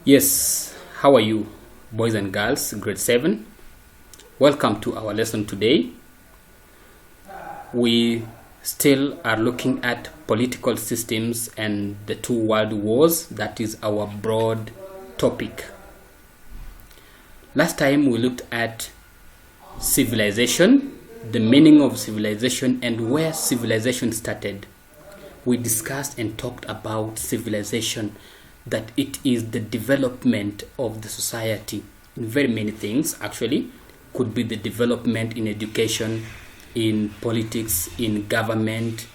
Yes, how are you, boys and girls, grade 7? Welcome to our lesson today. We still are looking at political systems and the two world wars. That is our broad topic. Last time we looked at civilization, the meaning of civilization, and where civilization started. We discussed and talked about civilization, that it is the development of the society in very many things. Actually, could be the development in education, in politics, in government,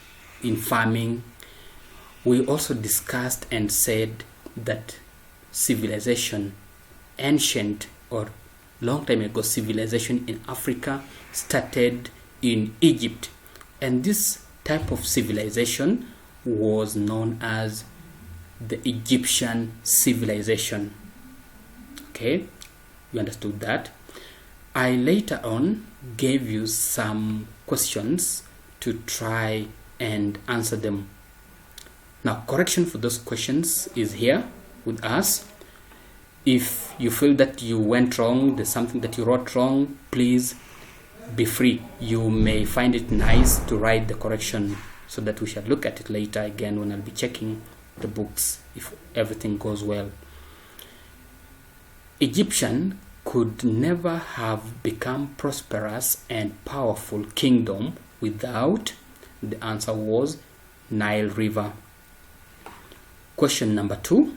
in farming. We also discussed and said that civilization, ancient or long time ago civilization in Africa, started in Egypt, and this type of civilization was known as the Egyptian civilization. Okay, you understood that. I later on gave you some questions to try and answer them. Now, correction for those questions is here with us. If you feel that you went wrong, there's something that you wrote wrong, please be free. You may find it nice to write the correction so that we shall look at it later again when I'll be checking the books if everything goes well. Egyptian could never have become prosperous and powerful kingdom without, the answer was, Nile River. Question number 2.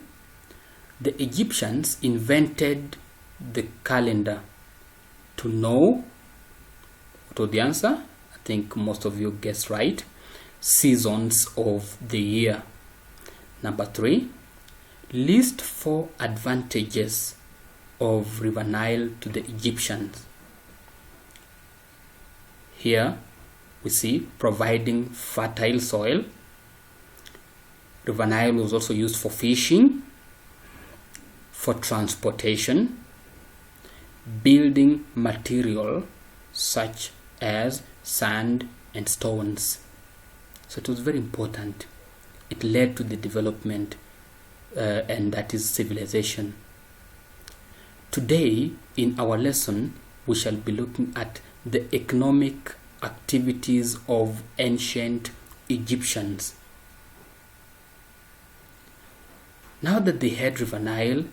The Egyptians invented the calendar. To know what was the answer? I think most of you guessed right. Seasons of the year. Number 3, list 4 advantages of River Nile to the Egyptians. Here we see providing fertile soil. River Nile was also used for fishing, for transportation, building material such as sand and stones. So it was very important. It led to the development, and that is civilization. Today, in our lesson, we shall be looking at the economic activities of ancient Egyptians. Now that they had River Nile,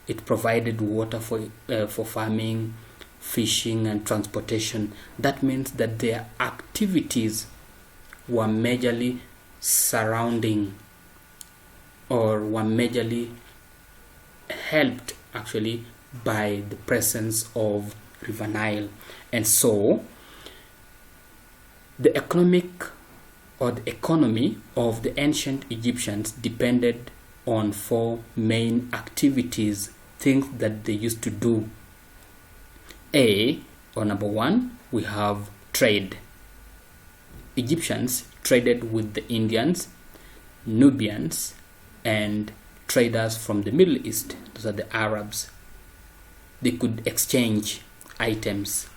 it provided water for farming, fishing, and transportation. That means that their activities were majorly surrounding, or were majorly helped actually by the presence of River Nile. And so the economy of the ancient Egyptians depended on 4 main activities, things that they used to do. Number 1, we have trade. Egyptians traded with the Indians, Nubians, and traders from the Middle East. Those are the Arabs. They could exchange items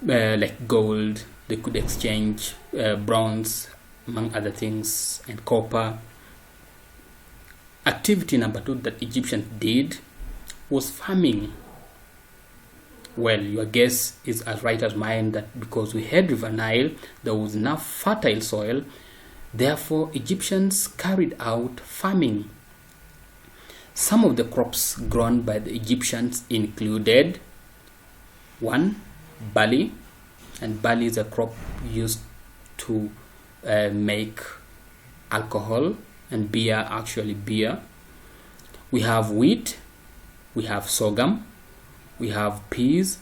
like gold. They could exchange bronze, among other things, and copper. Activity number 2 that Egyptians did was farming. Well, your guess is as right as mine, that because we had River Nile, there was enough fertile soil. Therefore, Egyptians carried out farming. Some of the crops grown by the Egyptians included 1, barley, and barley is a crop used to make alcohol and beer, actually beer. We have wheat, we have sorghum, we have peas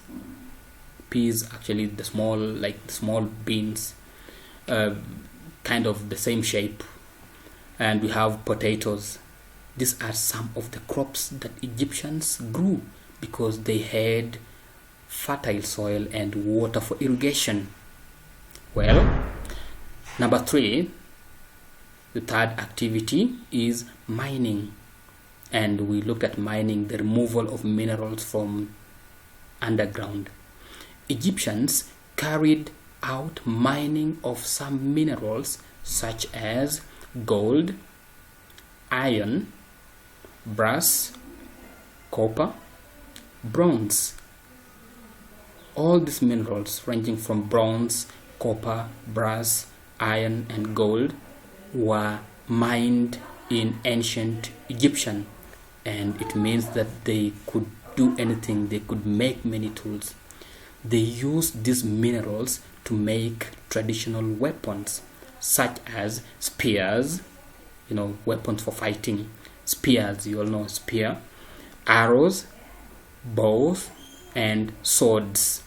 actually the small beans, kind of the same shape, and we have potatoes. These are some of the crops that Egyptians grew because they had fertile soil and water for irrigation. Well, number 3, the third activity is mining, and we looked at mining, the removal of minerals from underground. Egyptians carried out mining of some minerals such as gold, iron, brass, copper, bronze. All these minerals ranging from bronze, copper, brass, iron and gold were mined in ancient Egyptian, and it means that they could do anything. They could make many tools. They used these minerals to make traditional weapons such as spears, weapons for fighting. Spears, you all know spear, arrows, bows and swords.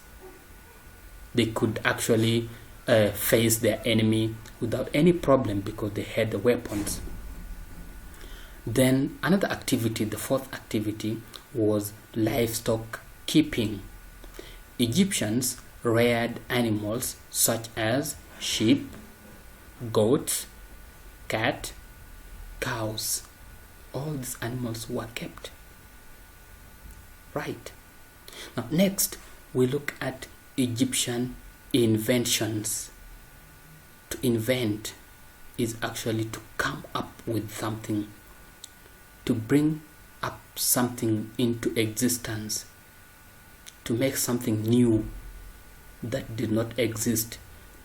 They could actually face their enemy without any problem because they had the weapons. Then another activity, the fourth activity, was livestock keeping. Egyptians reared animals such as sheep, goats, cat, cows. All these animals were kept. Right. Now next we look at Egyptian inventions. To invent is actually to come up with something, to bring up something into existence, to make something new that did not exist,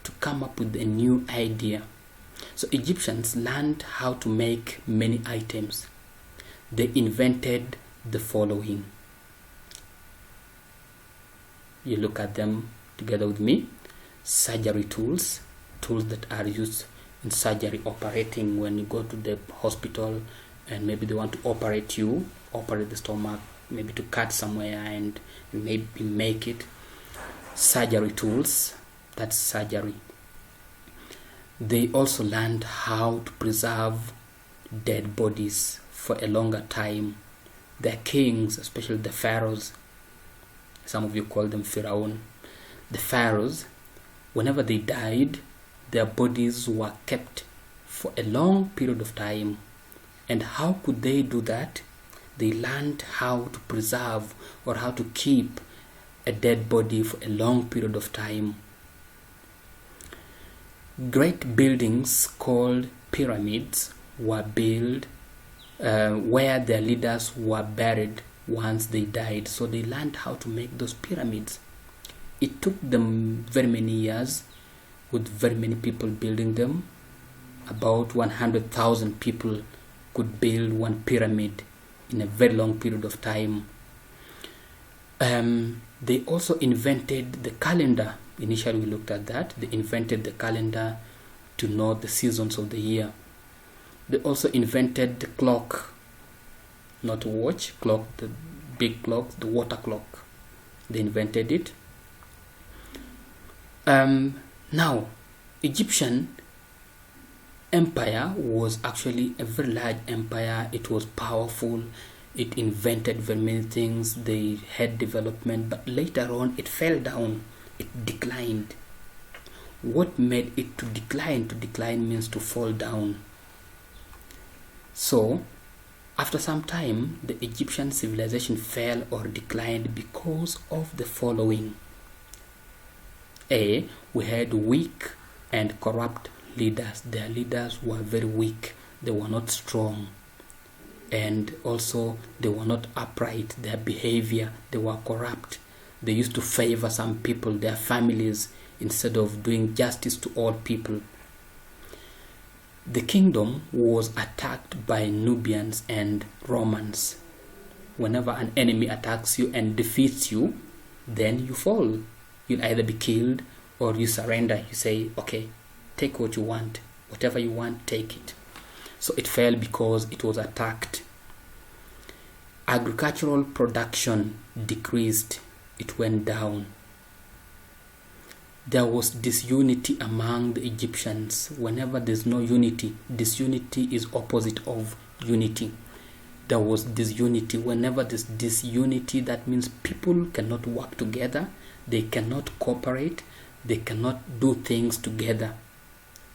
to come up with a new idea. So Egyptians learned how to make many items. They invented the following. You look at them together with me. Surgery tools that are used in surgery, operating when you go to the hospital and maybe they want to operate the stomach, maybe to cut somewhere and maybe make it. Surgery tools, that's surgery. They also learned how to preserve dead bodies for a longer time. Their kings, especially the pharaohs, some of you call them Pharaoh. The pharaohs, whenever they died, their bodies were kept for a long period of time. And how could they do that? They learned how to preserve or how to keep a dead body for a long period of time. Great buildings called pyramids were built where their leaders were buried once they died. So they learned how to make those pyramids. It took them very many years with very many people building them. About 100,000 people could build one pyramid in a very long period of time. They also invented the calendar. Initially we looked at that. They invented the calendar to know the seasons of the year. They also invented the clock, not watch, clock, the big clock, the water clock. They invented it. Now, Egyptian empire was actually a very large empire. It was powerful. It invented very many things. They had development, but later on it fell down. It declined. What made it to decline? To decline means to fall down. So, after some time, the Egyptian civilization fell or declined because of the following. A, we had weak and corrupt leaders. Their leaders were very weak. They were not strong. And also, they were not upright. Their behavior, they were corrupt. They used to favor some people, their families, instead of doing justice to all people. The kingdom was attacked by Nubians and Romans. Whenever an enemy attacks you and defeats you, then you fall. You'll either be killed or you surrender. You say, okay, take what you want. Whatever you want, take it. So it fell because it was attacked. Agricultural production decreased. It went down. There was disunity among the Egyptians. Whenever there's no unity, disunity is opposite of unity. There was disunity. Whenever there's disunity, that means people cannot work together. They cannot cooperate. They cannot do things together.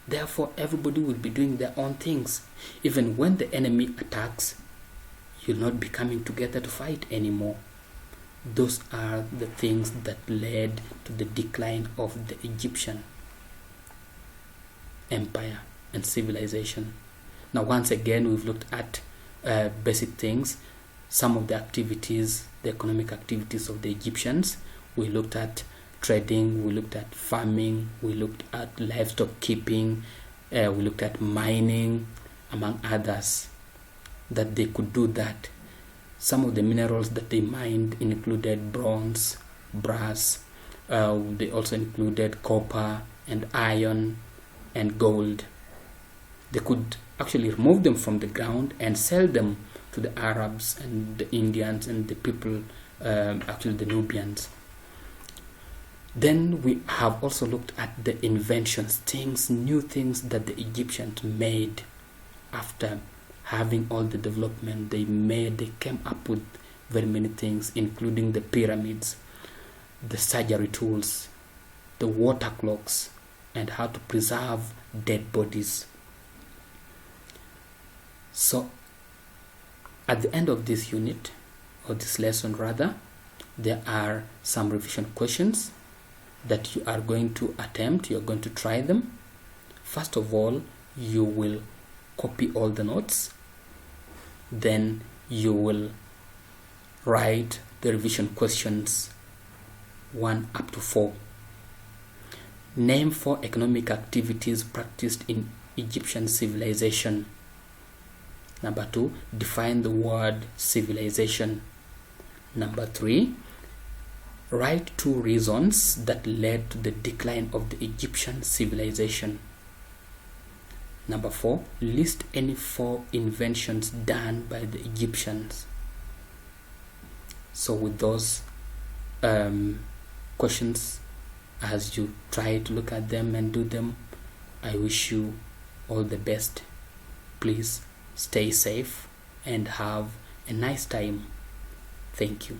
Therefore, everybody will be doing their own things. Even when the enemy attacks, you'll not be coming together to fight anymore. Those are the things that led to the decline of the Egyptian empire and civilization. Now, once again, we've looked at basic things, some of the activities, the economic activities of the Egyptians. We looked at trading, we looked at farming, we looked at livestock keeping, we looked at mining, among others, that they could do that. Some of the minerals that they mined included bronze, brass, they also included copper and iron and gold. They could actually remove them from the ground and sell them to the Arabs and the Indians and the people, actually the Nubians. Then we have also looked at the inventions, things, new things that the Egyptians made after having all the development they made. They came up with very many things, including the pyramids, the surgery tools, the water clocks, and how to preserve dead bodies. So at the end of this unit, or this lesson rather, there are some revision questions that you are going to attempt. You are going to try them. First of all, you will copy all the notes. Then you will write the revision questions 1 up to 4. Name 4 economic activities practiced in Egyptian civilization. Number 2, define the word civilization. Number 3, write 2 reasons that led to the decline of the Egyptian civilization. Number 4, list any 4 inventions done by the Egyptians. So with those questions, as you try to look at them and do them, I wish you all the best. Please stay safe and have a nice time. Thank you.